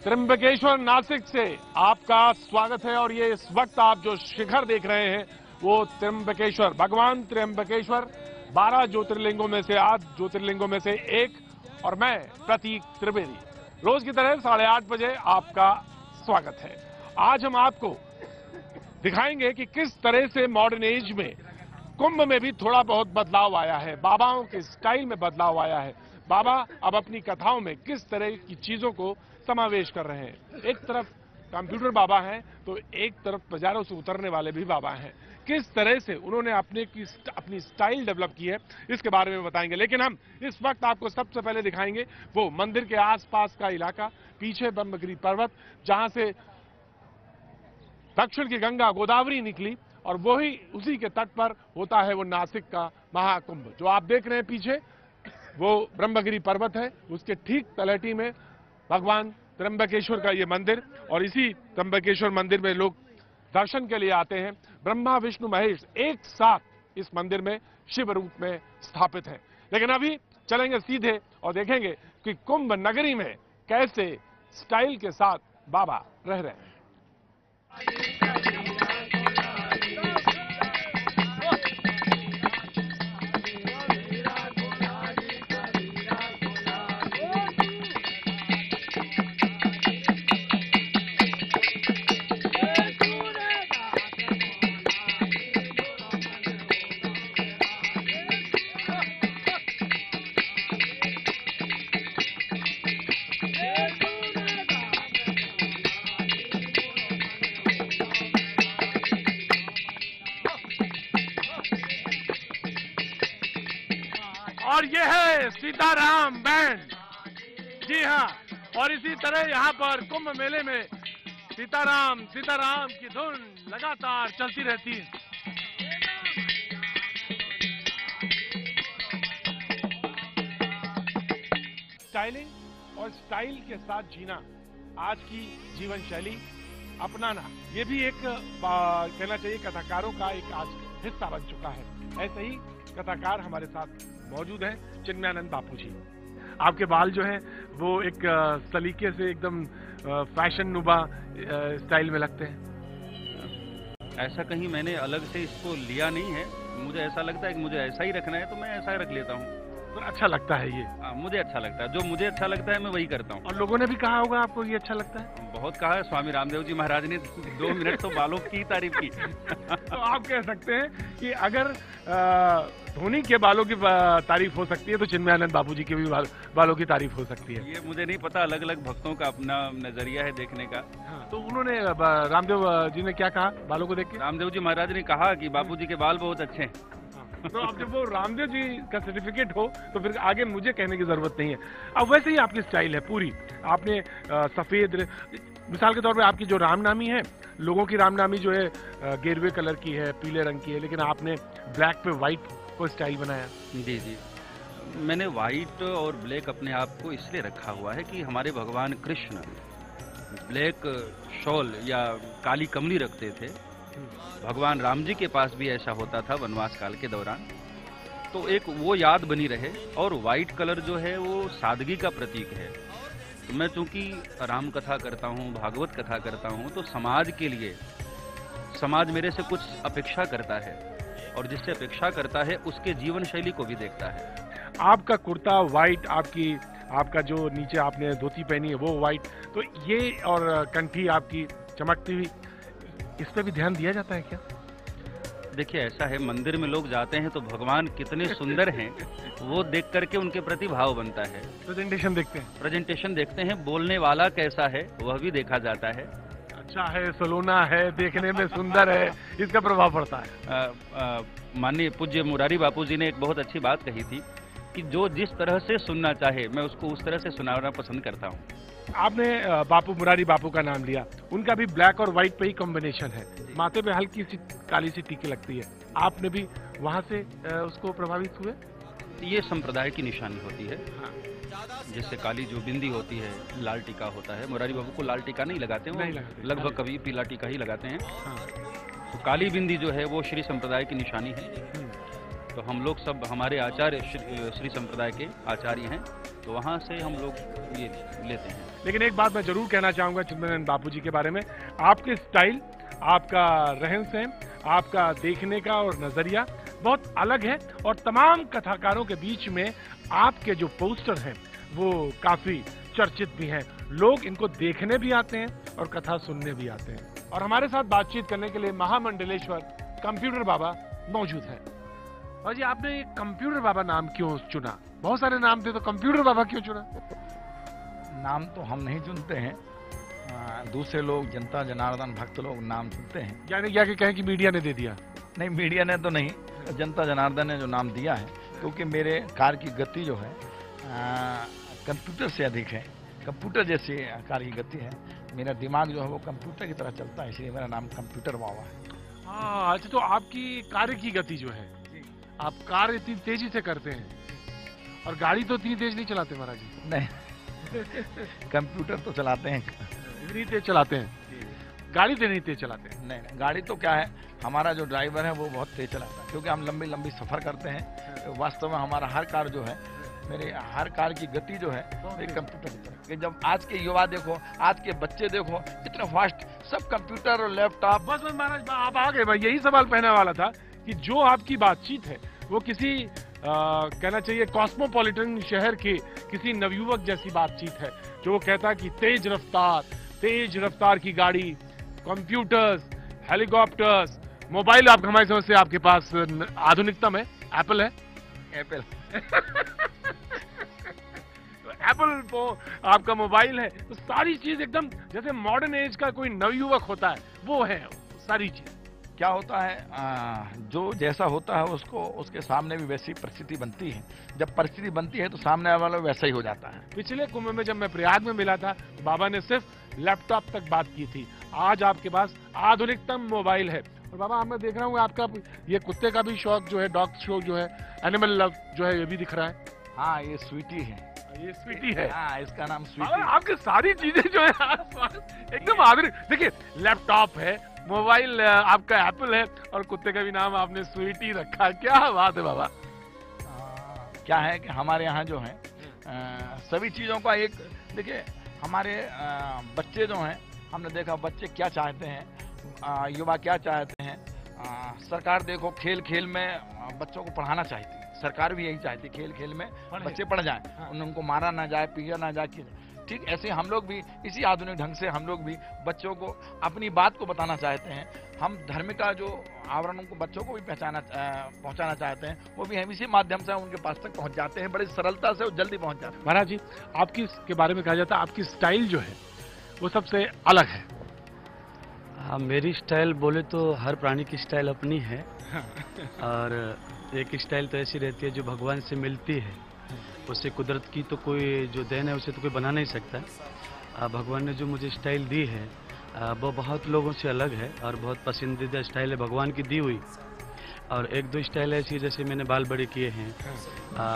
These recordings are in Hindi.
त्र्यंबकेश्वर नासिक से आपका स्वागत है। और ये इस वक्त आप जो शिखर देख रहे हैं वो त्र्यंबकेश्वर, भगवान त्र्यंबकेश्वर 12 ज्योतिर्लिंगों में से 8 ज्योतिर्लिंगों में से एक, और मैं प्रतीक त्रिवेदी रोज की तरह 8:30 बजे आपका स्वागत है। आज हम आपको दिखाएंगे कि किस तरह से मॉडर्न एज में कुंभ में भी थोड़ा बहुत बदलाव आया है, बाबाओं के स्टाइल में बदलाव आया है। बाबा अब अपनी कथाओं में किस तरह की चीजों को समावेश कर रहे हैं। एक तरफ कंप्यूटर बाबा हैं तो एक तरफ बाजारों से उतरने वाले भी बाबा हैं। किस तरह से उन्होंने अपनी स्टाइल डेवलप की है इसके बारे में बताएंगे। लेकिन हम इस वक्त आपको सबसे पहले दिखाएंगे वो मंदिर के आसपास का इलाका, पीछे ब्रह्मगिरी पर्वत जहां से दक्षिण की गंगा गोदावरी निकली, और वही उसी के तट पर होता है वो नासिक का महाकुंभ। जो आप देख रहे हैं पीछे वो ब्रह्मगिरी पर्वत है, उसके ठीक तलहटी में भगवान त्र्यंबकेश्वर का ये मंदिर, और इसी त्र्यंबकेश्वर मंदिर में लोग दर्शन के लिए आते हैं। ब्रह्मा विष्णु महेश एक साथ इस मंदिर में शिव रूप में स्थापित हैं। लेकिन अभी चलेंगे सीधे और देखेंगे कि कुंभ नगरी में कैसे स्टाइल के साथ बाबा रह रहे हैं। और ये है सीताराम बैंड, जी हाँ। और इसी तरह यहाँ पर कुंभ मेले में सीताराम सीताराम की धुन लगातार चलती रहती है। स्टाइलिंग और स्टाइल के साथ जीना, आज की जीवन शैली अपनाना, ये भी एक कहना चाहिए कथाकारों का एक आज हिस्सा बन चुका है। ऐसे ही कथाकार हमारे साथ मौजूद हैं चिन्मयानंद बापू जी। आपके बाल जो हैं वो एक सलीके से एकदम फैशन नुबा स्टाइल में लगते हैं। ऐसा कहीं मैंने अलग से इसको लिया नहीं है, मुझे ऐसा लगता है कि मुझे ऐसा ही रखना है तो मैं ऐसा ही रख लेता हूँ। तो अच्छा लगता है ये? मुझे अच्छा लगता है, जो मुझे अच्छा लगता है मैं वही करता हूँ। और लोगों ने भी कहा होगा आपको ये अच्छा लगता है? बहुत कहा है, स्वामी रामदेव जी महाराज ने 2 मिनट तो बालों की तारीफ की। तो आप कह सकते हैं कि अगर धोनी के बालों की तारीफ हो सकती है तो चिन्मयानंद बापू जी के भी बालों की तारीफ हो सकती है। ये मुझे नहीं पता, अलग अलग भक्तों का अपना नजरिया है देखने का। हाँ, तो उन्होंने रामदेव जी ने क्या कहा बालों को देख के? रामदेव जी महाराज ने कहा कि बापू जी के बाल बहुत अच्छे हैं। तो अब जब वो रामदेव जी का सर्टिफिकेट हो तो फिर आगे मुझे कहने की जरूरत नहीं है। अब वैसे ही आपकी स्टाइल है पूरी, आपने सफेद, मिसाल के तौर पे आपकी जो रामनामी है, लोगों की रामनामी जो है गेरुए कलर की है, पीले रंग की है, लेकिन आपने ब्लैक पे व्हाइट को स्टाइल बनाया। जी जी, मैंने व्हाइट और ब्लैक अपने आप को इसलिए रखा हुआ है कि हमारे भगवान कृष्ण ब्लैक शॉल या काली कमली रखते थे। भगवान राम जी के पास भी ऐसा होता था वनवास काल के दौरान, तो एक वो याद बनी रहे। और व्हाइट कलर जो है वो सादगी का प्रतीक है। तो मैं चूंकि राम कथा करता हूँ, भागवत कथा करता हूँ, तो समाज के लिए समाज मेरे से कुछ अपेक्षा करता है, और जिससे अपेक्षा करता है उसके जीवन शैली को भी देखता है। आपका कुर्ता व्हाइट, आपका जो नीचे आपने धोती पहनी है वो व्हाइट, तो ये और कंठी आपकी चमकती हुई, इस पे भी ध्यान दिया जाता है क्या? देखिए, ऐसा है, मंदिर में लोग जाते हैं तो भगवान कितने सुंदर हैं वो देख करके उनके प्रति भाव बनता है। प्रेजेंटेशन देखते हैं? प्रेजेंटेशन देखते हैं, बोलने वाला कैसा है वह भी देखा जाता है। अच्छा है, सलोना है, देखने में सुंदर है, इसका प्रभाव पड़ता है। माननीय पूज्य मुरारी बापू जी ने एक बहुत अच्छी बात कही थी कि जो जिस तरह से सुनना चाहे मैं उसको उस तरह से सुनाना पसंद करता हूँ। आपने बापू मुरारी बापू का नाम लिया, उनका भी ब्लैक और व्हाइट पे ही कॉम्बिनेशन है, माथे पे हल्की सी काली सी टीकी लगती है। आपने भी वहां से उसको प्रभावित हुए? ये संप्रदाय की निशानी होती है। हाँ। जैसे काली जो बिंदी होती है, लाल टीका होता है। मुरारी बाबू को लाल टीका नहीं लगाते हैं, लगभग कभी पीला टीका ही लगाते हैं। हाँ। तो काली बिंदी जो है वो श्री संप्रदाय की निशानी है। तो हम लोग सब, हमारे आचार्य श्री संप्रदाय के आचार्य हैं, तो वहाँ से हम लोग ये लेते हैं। लेकिन एक बात मैं जरूर कहना चाहूंगा चिन्मयानंद बापू जी के बारे में, आपके स्टाइल, आपका रहन सहन, आपका देखने का और नजरिया बहुत अलग है और तमाम कथाकारों के बीच में आपके जो पोस्टर हैं वो काफी चर्चित भी हैं। लोग इनको देखने भी आते हैं और कथा सुनने भी आते हैं। और हमारे साथ बातचीत करने के लिए महामंडलेश्वर कंप्यूटर बाबा मौजूद है। और जी आपने ये कंप्यूटर बाबा नाम क्यों चुना? बहुत सारे नाम थे तो कंप्यूटर बाबा क्यों चुना? नाम तो हम नहीं चुनते हैं, दूसरे लोग, जनता जनार्दन भक्त लोग नाम चुनते हैं। यानी क्या कि कहें कि मीडिया ने दे दिया? नहीं, मीडिया ने तो नहीं, जनता जनार्दन ने जो नाम दिया है, क्योंकि मेरे कार की गति जो है कंप्यूटर से अधिक है, कंप्यूटर जैसी कार की गति है। मेरा दिमाग जो है वो कंप्यूटर की तरह चलता है, इसलिए मेरा नाम कंप्यूटर बाबा है। हाँ, अच्छा, तो आपकी कार्य की गति जो है, आप कार्य इतनी तेजी से करते हैं और गाड़ी तो इतनी तेज नहीं चलाते महाराज जी? नहीं, कंप्यूटर तो चलाते हैं, इतनी तेज चलाते हैं, गाड़ी तो नहीं तेज चलाते हैं? नहीं, गाड़ी तो क्या है, हमारा जो ड्राइवर है वो बहुत तेज चलाता है, क्योंकि हम लंबी लंबी सफर करते हैं। तो वास्तव में हमारा हर कार जो है, मेरे हर कार की गति जो है एक कंप्यूटर की तरह। कि जब आज के युवा देखो, आज के बच्चे देखो, इतना फास्ट, सब कंप्यूटर और लैपटॉप। बस महाराज आप आ गए, मैं यही सवाल पहने वाला था कि जो आपकी बातचीत है वो किसी कहना चाहिए कॉस्मोपॉलिटन शहर के किसी नवयुवक जैसी बातचीत है, जो वो कहता है कि तेज रफ्तार की गाड़ी, कंप्यूटर्स, हेलीकॉप्टर्स, मोबाइल। आप हमारी समझ से आपके पास आधुनिकतम है, एप्पल है? एप्पल एप्पल तो आपका मोबाइल है, तो सारी चीज एकदम जैसे मॉडर्न एज का कोई नवयुवक होता है वो है सारी चीज। क्या होता है, जो जैसा होता है उसको, उसके सामने भी वैसी परिस्थिति बनती है। जब परिस्थिति बनती है तो सामने वाला वैसा ही हो जाता है। पिछले कुंभ में जब मैं प्रयाग में मिला था तो बाबा ने सिर्फ लैपटॉप तक बात की थी, आज आपके पास आधुनिकतम मोबाइल है। और बाबा मैं देख रहा हूँ आपका ये कुत्ते का भी शौक जो है, डॉग शो जो है, एनिमल लव जो है, ये भी दिख रहा है। हाँ, ये स्वीटी है। ये स्वीटी है? हाँ, इसका नाम स्वीटी है। आपकी सारी चीजें जो है आसपास एकदम आधुनिक। देखिए, लैपटॉप है, मोबाइल आपका एप्पल है और कुत्ते का भी नाम आपने स्वीटी रखा है। क्या बात है बाबा। क्या है कि हमारे यहाँ जो है सभी चीजों का एक, देखिए हमारे बच्चे जो हैं, हमने देखा बच्चे क्या चाहते हैं, युवा क्या चाहते हैं। सरकार देखो खेल खेल में बच्चों को पढ़ाना चाहती है, सरकार भी यही चाहती है खेल खेल में बच्चे पढ़ जाएं। हाँ। उनको मारा ना जाए, पीटा ना जाए। ठीक ऐसे हम लोग भी इसी आधुनिक ढंग से हम लोग भी बच्चों को अपनी बात को बताना चाहते हैं। हम धर्म का जो आवरणों को बच्चों को भी पहुंचाना चाहते हैं, वो भी हम इसी माध्यम से उनके पास तक पहुंच जाते हैं, बड़ी सरलता से और जल्दी पहुंच जाते हैं। महाराज जी, आपकी के बारे में कहा जाता है आपकी स्टाइल जो है वो सबसे अलग है। हाँ, मेरी स्टाइल बोले तो हर प्राणी की स्टाइल अपनी है और एक स्टाइल तो ऐसी रहती है जो भगवान से मिलती है, उससे कुदरत की तो कोई जो देन है उसे तो कोई बना नहीं सकता। भगवान ने जो मुझे स्टाइल दी है वो बहुत लोगों से अलग है और बहुत पसंदीदा स्टाइल है भगवान की दी हुई। और एक दो स्टाइल ऐसी है, जैसे मैंने बाल बड़े किए हैं,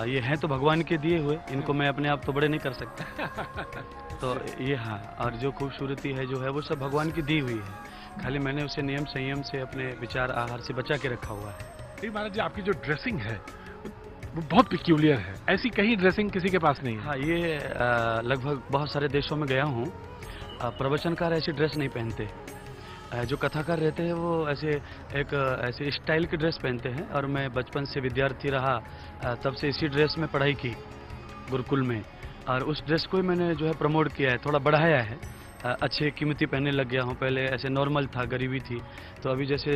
ये हैं तो भगवान के दिए हुए, इनको मैं अपने आप तो बड़े नहीं कर सकता। तो ये हाँ, और जो खूबसूरती है जो है वो सब भगवान की दी हुई है, खाली मैंने उसे नियम संयम से अपने विचार आहार से बचा के रखा हुआ है। महाराज जी, आपकी जो ड्रेसिंग है वो बहुत पिक्यूलियर है, ऐसी कहीं ड्रेसिंग किसी के पास नहीं है। हाँ, ये लगभग बहुत सारे देशों में गया हूँ, प्रवचनकार ऐसी ड्रेस नहीं पहनते, जो कथाकार रहते हैं वो ऐसे स्टाइल की ड्रेस पहनते हैं। और मैं बचपन से विद्यार्थी रहा, तब से इसी ड्रेस में पढ़ाई की गुरुकुल में, और उस ड्रेस को ही मैंने जो है प्रमोट किया है, थोड़ा बढ़ाया है, अच्छे कीमती पहनने लग गया हूँ। पहले ऐसे नॉर्मल था, गरीबी थी, तो अभी जैसे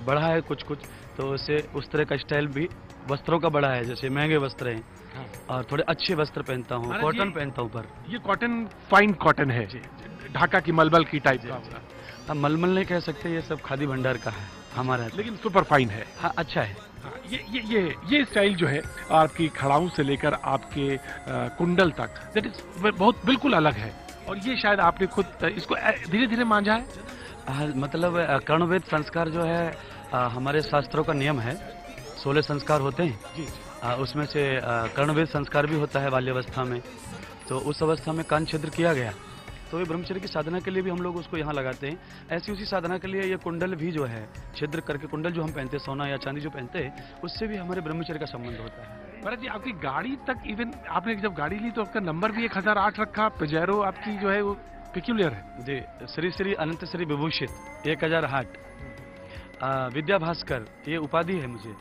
बढ़ा है कुछ कुछ, तो उससे उस तरह का स्टाइल भी वस्त्रों का बढ़ा है, जैसे महंगे वस्त्र हैं। हाँ। और थोड़े अच्छे वस्त्र पहनता हूँ, कॉटन पहनता हूँ। पर ये कॉटन फाइन कॉटन है, ढाका की मलमल की टाइप का। हम मलमल नहीं कह सकते, ये सब खादी भंडार का है हमारा, लेकिन सुपर फाइन है। हाँ, अच्छा है। हाँ, ये स्टाइल जो है आपकी खड़ाऊ से लेकर आपके कुंडल तक, दैट इज बहुत बिल्कुल अलग है। और ये शायद आपने खुद इसको धीरे धीरे मांझा है। मतलब कर्णवेद संस्कार जो है हमारे शास्त्रों का नियम है, 16 संस्कार होते हैं जी। उसमें से कर्णवेद संस्कार भी होता है बाल्यावस्था में, तो उस अवस्था में कान छिद्र किया गया, तो ये ब्रह्मचर्य की साधना के लिए भी हम लोग उसको यहाँ लगाते हैं। ऐसी उसी साधना के लिए ये कुंडल भी जो है छिद्र करके, कुंडल जो हम पहनते हैं, सोना या चांदी जो पहनते हैं, उससे भी हमारे ब्रह्मचर्य का संबंध होता है। भरत जी, आपकी गाड़ी तक इवन आपने जब गाड़ी ली तो आपका नंबर भी 1008 रखा। पजेरो आपकी जो है वो पिक्यूलियर है। जी, श्री श्री अनंत श्री विभूषित 1008 विद्या भास्कर, ये उपाधि है मुझे।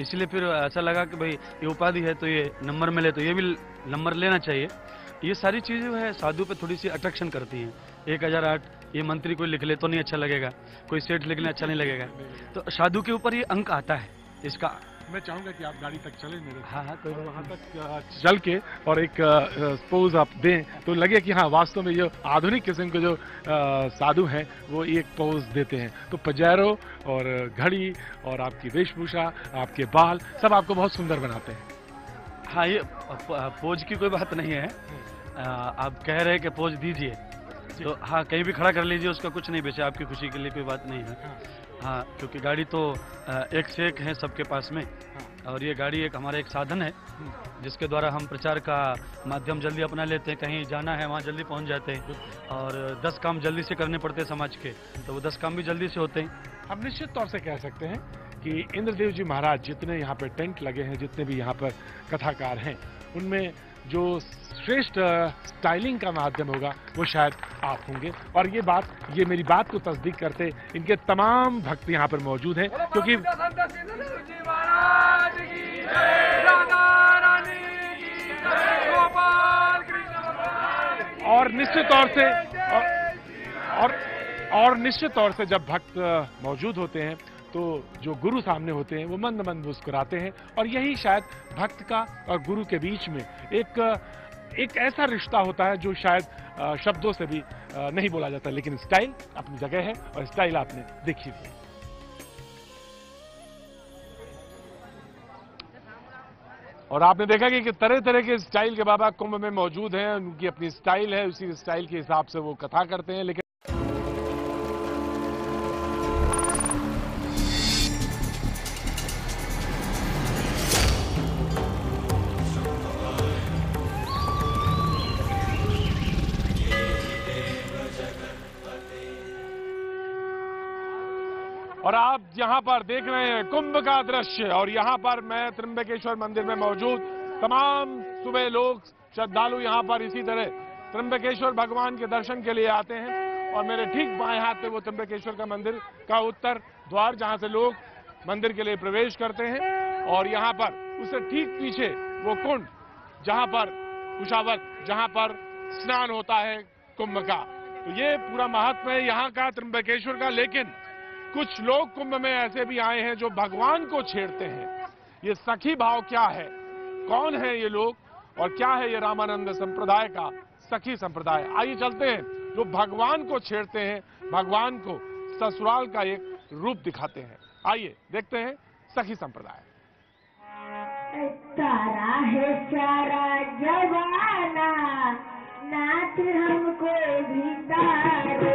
इसलिए फिर ऐसा लगा कि भाई ये उपाधि है तो ये नंबर मिले तो ये भी नंबर लेना चाहिए। ये सारी चीज़ें जो है साधु पे थोड़ी सी अट्रैक्शन करती हैं। 1008 ये मंत्री कोई लिख ले तो नहीं अच्छा लगेगा, कोई सेठ लिख ले अच्छा नहीं लगेगा, तो साधु के ऊपर ये अंक आता है इसका। मैं चाहूंगा कि आप गाड़ी तक चले मेरे। हाँ, कोई बात वहाँ तक चल के और एक पोज आप दें तो लगे कि हाँ वास्तव में ये आधुनिक किस्म के जो साधु हैं वो एक पोज देते हैं। तो पजेरो और घड़ी और आपकी वेशभूषा, आपके बाल, सब आपको बहुत सुंदर बनाते हैं। हाँ, ये पोज की कोई बात नहीं है। आप कह रहे हैं कि पोज दीजिए तो हाँ, कहीं भी खड़ा कर लीजिए, उसका कुछ नहीं, वैसे आपकी खुशी के लिए कोई बात नहीं है। हाँ, क्योंकि गाड़ी तो एक से एक है सबके पास में, और ये गाड़ी एक हमारा एक साधन है जिसके द्वारा हम प्रचार का माध्यम जल्दी अपना लेते हैं। कहीं जाना है वहाँ जल्दी पहुँच जाते हैं, और 10 काम जल्दी से करने पड़ते हैं समाज के, तो वो 10 काम भी जल्दी से होते हैं। हम निश्चित तौर से कह सकते हैं कि इंद्रदेव जी महाराज जितने यहाँ पे टेंट लगे हैं, जितने भी यहाँ पर कथाकार हैं, उनमें जो श्रेष्ठ स्टाइलिंग का माध्यम होगा वो शायद आप होंगे। और ये मेरी बात को तस्दीक करते इनके तमाम भक्त यहाँ पर मौजूद हैं, क्योंकि और निश्चित तौर से जब भक्त मौजूद होते हैं तो जो गुरु सामने होते हैं वो मंद मंद मुस्कुराते हैं, और यही शायद भक्त का और गुरु के बीच में एक ऐसा रिश्ता होता है जो शायद शब्दों से भी नहीं बोला जाता। लेकिन स्टाइल अपनी जगह है और स्टाइल आपने देखी भी। और आपने देखा कि तरह तरह के स्टाइल के बाबा कुंभ में मौजूद हैं, उनकी अपनी स्टाइल है, उसी स्टाइल के हिसाब से वो कथा करते हैं। लेकिन और आप यहाँ पर देख रहे हैं कुंभ का दृश्य, और यहाँ पर मैं त्र्यंबकेश्वर मंदिर में मौजूद तमाम सुबह लोग श्रद्धालु यहाँ पर इसी तरह त्र्यंबकेश्वर भगवान के दर्शन के लिए आते हैं। और मेरे ठीक बाएं हाथ पे वो त्र्यंबकेश्वर का मंदिर का उत्तर द्वार, जहाँ से लोग मंदिर के लिए प्रवेश करते हैं। और यहाँ पर उससे ठीक पीछे वो कुंड, जहाँ पर कुशावत, जहाँ पर स्नान होता है कुंभ का। तो ये पूरा महत्व है यहाँ का त्र्यंबकेश्वर का। लेकिन कुछ लोग कुंभ में ऐसे भी आए हैं जो भगवान को छेड़ते हैं। ये सखी भाव क्या है, कौन है ये लोग, और क्या है ये रामानंद संप्रदाय का सखी संप्रदाय? आइए चलते हैं, जो भगवान को छेड़ते हैं, भगवान को ससुराल का एक रूप दिखाते हैं। आइए देखते हैं सखी संप्रदाय। तारा है सारा जवाना, नाच हमको भी तारे।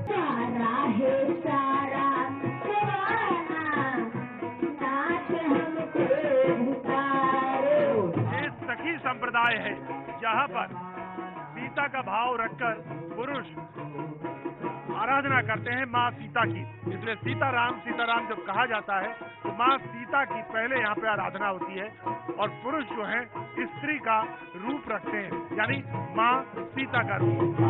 तारा है सारा जवाना, नाच हमको भी तारे। ये सखी संप्रदाय है, यहाँ पर सीता का भाव रखकर पुरुष आराधना करते हैं माँ सीता की। इसलिए सीताराम जब कहा जाता है तो माँ सीता की पहले यहाँ पे आराधना होती है, और पुरुष जो है स्त्री का रूप रखते हैं, यानी माँ सीता का रूप।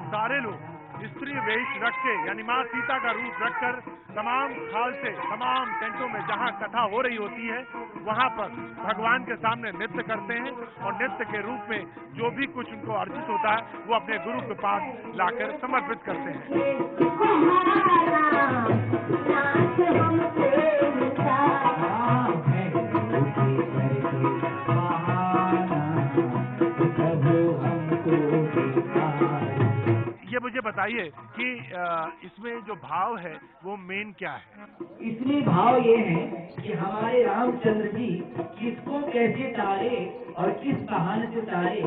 सारे लोग स्त्री वेश रख के, यानी माँ सीता का रूप रखकर तमाम खाल से, तमाम टेंटों में जहाँ कथा हो रही होती है वहाँ पर भगवान के सामने नृत्य करते हैं, और नृत्य के रूप में जो भी कुछ उनको अर्जित होता है वो अपने गुरु के पास लाकर समर्पित करते हैं। ये मुझे बताइए कि इसमें जो भाव है वो मेन क्या है? इसमें भाव ये है कि हमारे रामचंद्र जी किसको कैसे तारे और किस बहाने से तारे,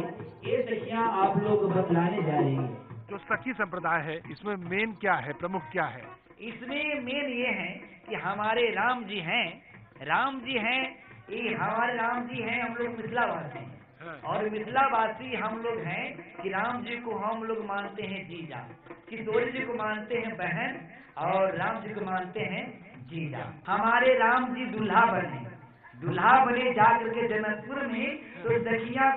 ये सखियां आप लोग बतलाने जा रही हैं। जो सखी संप्रदाय है इसमें मेन क्या है, प्रमुख क्या है? इसमें मेन ये है कि हमारे राम जी हैं, ये हमारे राम जी हैं, हम लोग मिथिलावासी हैं और मिथिलावासी हम लोग हैं कि राम जी को हम लोग मानते हैं जीजा, किशोरी जी को मानते हैं बहन और राम जी को मानते हैं जीजा। हमारे राम जी दूल्हा बने जाकर के जनकपुर में, तो सखियां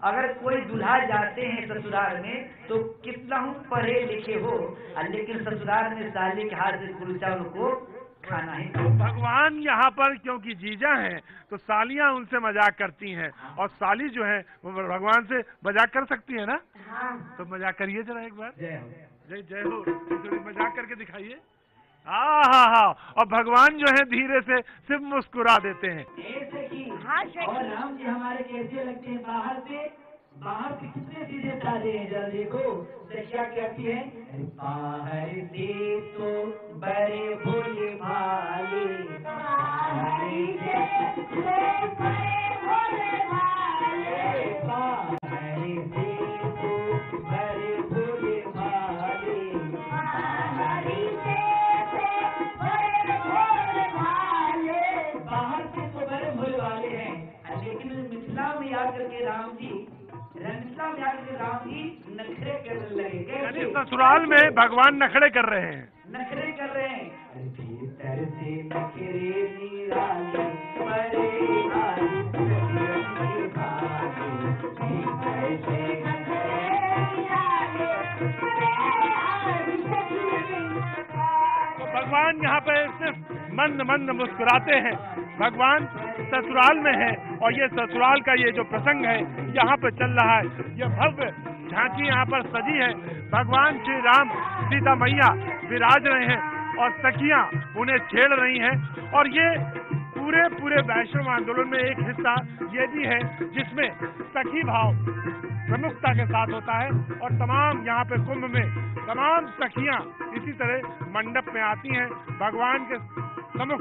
अगर कोई दूल्हा जाते हैं ससुराल में तो कितना हूँ पढ़े लिखे हो, लेकिन ससुराल में साली के हाथ से कुलचा उनको खाना है। भगवान यहाँ पर क्योंकि जीजा हैं तो सालियाँ उनसे मजाक करती हैं और साली जो है वो भगवान से मजाक कर सकती है ना? तो मजाक करिए जरा एक बार। जय जय हो, थोड़ी मजाक करके दिखाइए। हाँ, और भगवान जो है धीरे से सिर्फ मुस्कुरा देते हैं। और राम जी हमारे कैसे लगते हैं बाहर से कितने सीधे साधे हैं, जरा देखो। क्या कहती है, बाहर से तो बड़े भोले भाले, बाहर से तो बड़े भोले भाले, बाहर से तो बड़े भोले भाले, बाहर से तो बड़े भोले भाले हैं, लेकिन मिथिला में आकर के राम जी नखरे करने लगे। ससुराल में भगवान नखरे कर रहे हैं। भीतर से नखरे निराले बड़े भाले, भीतर से तो भगवान यहाँ पे सिर्फ मंद मुस्कुराते हैं। भगवान ससुराल में है और ये ससुराल का ये जो प्रसंग है यहाँ पे चल रहा है। ये भव्य झांकी यहाँ पर सजी है। भगवान श्री राम सीता मैया विराज रहे हैं और सखियां उन्हें छेड़ रही हैं और ये पूरे वैष्णव आंदोलन में एक हिस्सा ये भी है जिसमें सखी भाव प्रमुखता के साथ होता है और तमाम यहाँ पे कुंभ में तमाम सखियां इसी तरह मंडप में आती हैं, भगवान के सम्मुख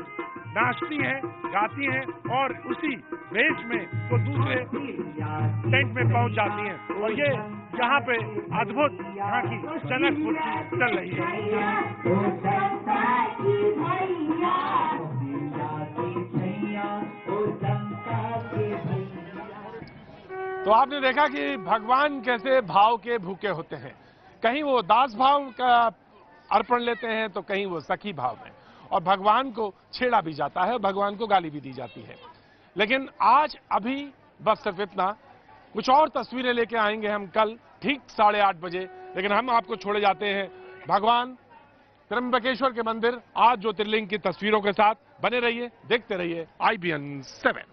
नाचती हैं, गाती हैं और उसी वेश में वो दूसरे टेंट में पहुंच जाती हैं और ये यहाँ पे अद्भुत यहाँ की जनकपुर की चल रही है। तो आपने देखा कि भगवान कैसे भाव के भूखे होते हैं। कहीं वो दास भाव का अर्पण लेते हैं तो कहीं वो सखी भाव में, और भगवान को छेड़ा भी जाता है, भगवान को गाली भी दी जाती है। लेकिन आज अभी बस सिर्फ इतना, कुछ और तस्वीरें लेके आएंगे हम कल ठीक 8:30 बजे। लेकिन हम आपको छोड़े जाते हैं भगवान त्र्यंबकेश्वर के मंदिर आज ज्योतिर्लिंग की तस्वीरों के साथ। बने रहिए, देखते रहिए IBN 7।